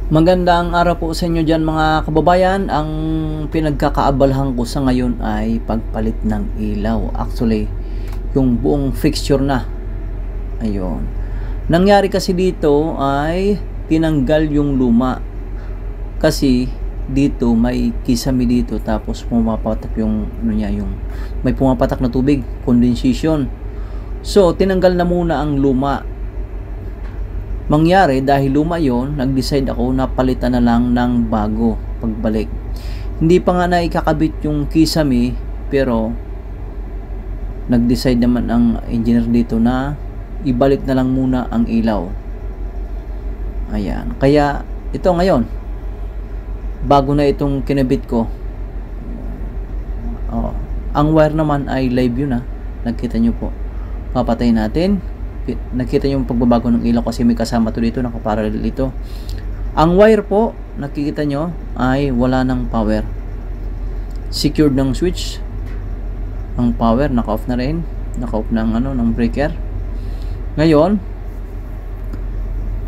Magandang araw po sa inyo dyan mga kababayan. Ang pinagkakaabalahan ko sa ngayon ay pagpalit ng ilaw. Actually, yung buong fixture na. Ayun. Nangyari kasi dito ay tinanggal yung luma. Kasi dito may kisame dito, tapos pumapatak yung may pumapatak na tubig, condensation. So tinanggal na muna ang luma. Mangyari dahil luma yon, nag-decide ako na palitan na lang ng bago pagbalik. Hindi pa nga na ikakabit yung kisame, pero nag-decide naman ang engineer dito na ibalik na lang muna ang ilaw. Ayan. Kaya ito ngayon, bago na itong kinabit ko. Ang wire naman ay live yun ha. Nakita nyo po. Papatayin natin. Nakita nyo yung pagbabago ng ilaw kasi may kasama to dito, nakaparallel ito. Ang wire po, nakikita nyo ay wala ng power. Secured ng switch. Ang power naka-off na rin. Naka-off ng ng breaker. Ngayon,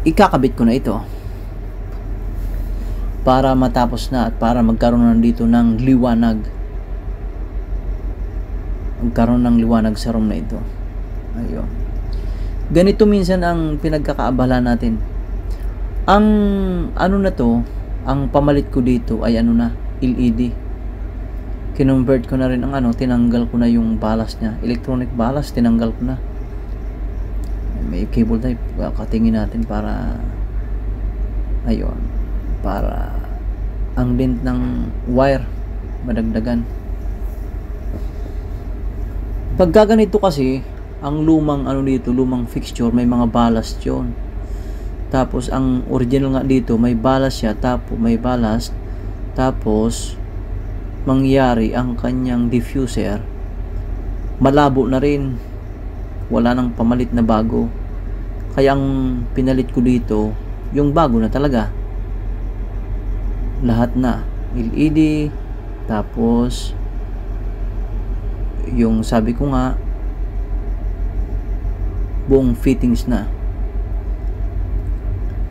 ikakabit ko na ito para matapos na at para magkaroon na dito ng liwanag. Magkaroon ng liwanag sa room na ito. Ayun. Ganito minsan ang pinagkakaabala natin. Ang na to, ang pamalit ko dito ay LED. Kinonvert ko na rin ang tinanggal ko na yung balas niya. Electronic balas, tinanggal ko na. May cable type, katingin natin para ayun, para ang length ng wire madagdagan. Pagka ganito kasi, ang lumang dito, lumang fixture, may mga ballast yun. Tapos ang original nga dito, may ballast siya, may ballast. Tapos mangyari ang kanyang diffuser, malabo na rin. Wala nang pamalit na bago. Kaya ang pinalit ko dito, yung bago na talaga. Lahat na LED. Tapos yung sabi ko nga, buong fittings na.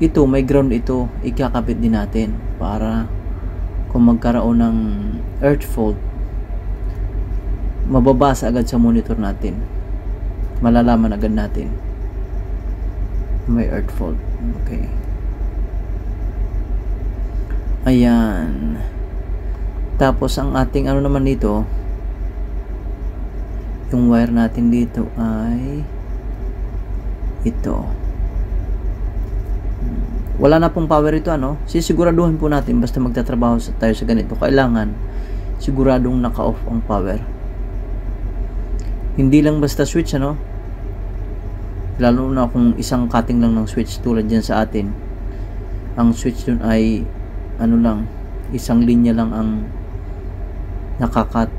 Ito may ground, ito ikakabit din natin para kung magkaroon ng earth fault, mababasa agad sa monitor natin, malalaman agad natin may earth fault. Okay, ayan. Tapos ang ating naman dito, yung wire natin dito ay ito. Wala na pong power ito sisiguraduhin po natin basta magtatrabaho tayo sa ganito, kailangan siguradong naka-off ang power. Hindi lang basta switch lalo na kung isang cutting lang ng switch tulad dyan sa atin. Ang switch dun ay lang, isang linya lang ang nakakat.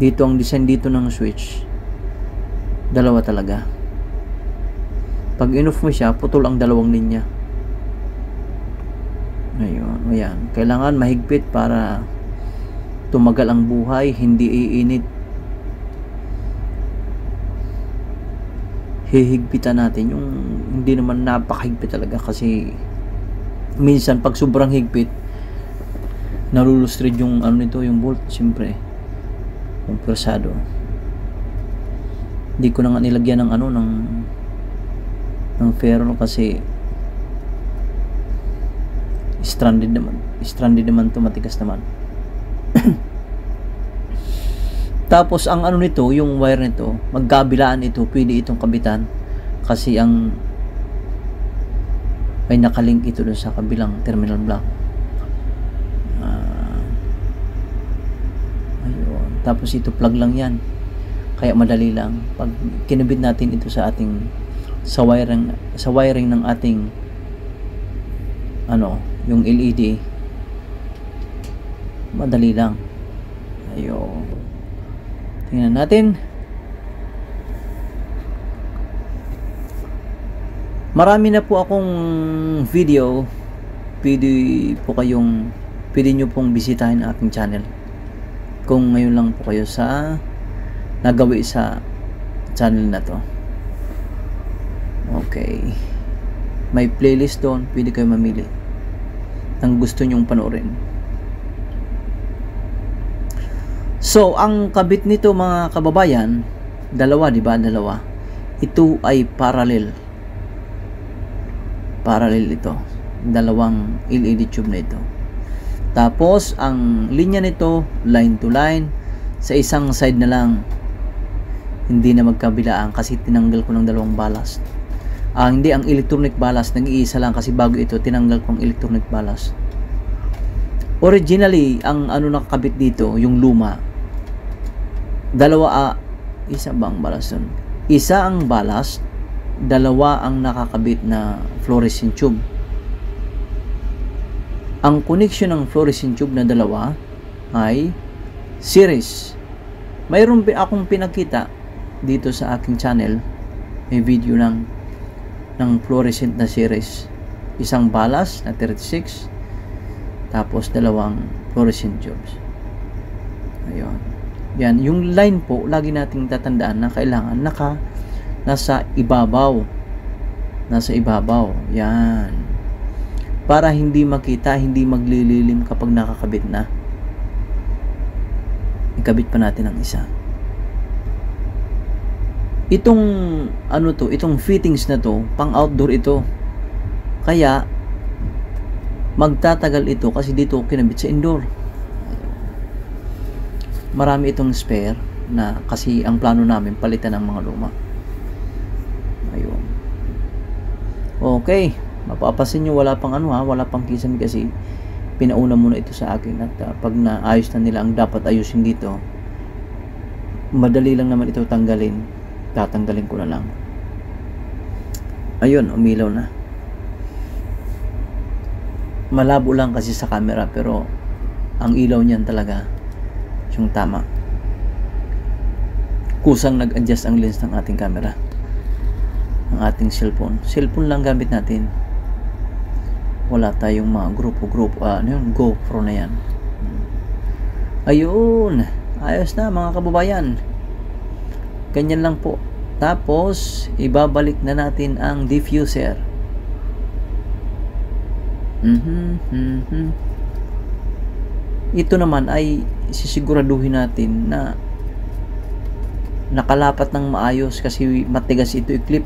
Dito ang design dito ng switch, dalawa talaga. Pag in-off mo siya, putol ang dalawang linya. Ayun, ayan. Kailangan mahigpit para tumagal ang buhay, hindi iinit. Hihigpitan natin yung hindi naman napakahigpit talaga, kasi minsan pag sobrang higpit, nalulustrid yung nito, yung bolt, siyempre yung persado. Hindi ko na nga nilagyan ng ferro kasi stranded naman to, matigas naman. Tapos ang nito, yung wire nito, magkabilaan ito, pwede itong kabitan kasi may nakalink ito dun sa kabilang terminal block. Ayun. Tapos ito plug lang yan, kaya madali lang pag kinabit natin ito sa ating sa wiring ng ating yung LED, madali lang. Ayun, tingnan natin. Marami na po akong video, pwede nyo pong bisitahin aking channel kung ngayon lang po kayo nagawi sa channel na to. Okay. May playlist doon, pwede kayo mamili ng gusto nyong panoorin. So, ang kabit nito mga kababayan, dalawa, di ba? Dalawa. Ito ay parallel. Parallel ito. Dalawang LED tube na ito. Tapos, ang linya nito, line to line. Sa isang side na lang, hindi na magkabilaan kasi tinanggal ko ng dalawang ballast. Hindi, ang electronic ballast, nag-iisa lang kasi bago ito, tinanggal ko ang electronic ballast. Originally, ang nakakabit dito, yung luma, dalawa, isa bang ballast yun? Isa ang ballast, dalawa ang nakakabit na fluorescent tube. Ang connection ng fluorescent tube na dalawa ay series. Mayroon akong pinakita dito sa aking channel, may video ng fluorescent na series. Isang ballast na 36, tapos dalawang fluorescent tubes. Ayun. Yan, yung line po, lagi nating tatandaan na kailangan nasa ibabaw. Nasa ibabaw. Yan. Para hindi makita, hindi maglililim kapag nakakabit na. Ikabit pa natin ang isa. Itong itong fittings na to, pang outdoor ito. Kaya magtatagal ito kasi dito kinabit sa indoor. Marami itong spare na kasi ang plano namin palitan ng mga luma. Ayun. Okay, mapapasin nyo wala pang wala pang kisame kasi pinauna muna ito sa akin at pag naayos na nila ang dapat ayusin dito, madali lang naman ito tanggalin. Tatanggalin ko na lang. Ayun, umilaw na. Malabo lang kasi sa camera pero ang ilaw niyan talaga yung tama. Kusang nag-adjust ang lens ng ating camera. Ang ating cellphone. Cellphone lang gamit natin. Wala tayong mga grupo. GoPro na yan. Ayun. Ayos na mga kababayan. Ganyan lang po. Tapos, ibabalik na natin ang diffuser. Ito naman ay sisiguraduhin natin na nakalapat ng maayos kasi matigas ito i-clip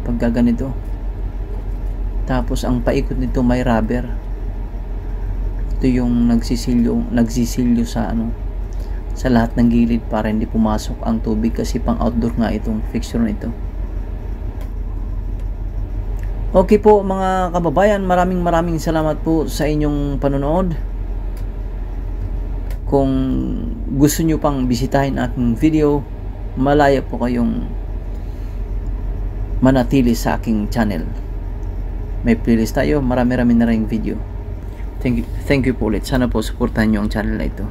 pag ganito. Tapos ang paikot nito may rubber. Ito yung nagsisilyo sa sa lahat ng gilid para hindi pumasok ang tubig kasi pang outdoor nga itong fixture na ito. Okay po mga kababayan, maraming salamat po sa inyong panonood. Kung gusto nyo pang bisitahin aking video, malaya po kayong manatili sa aking channel. May playlist tayo, marami na rin video. Thank you po ulit. Sana po supportahan nyo ang channel na ito.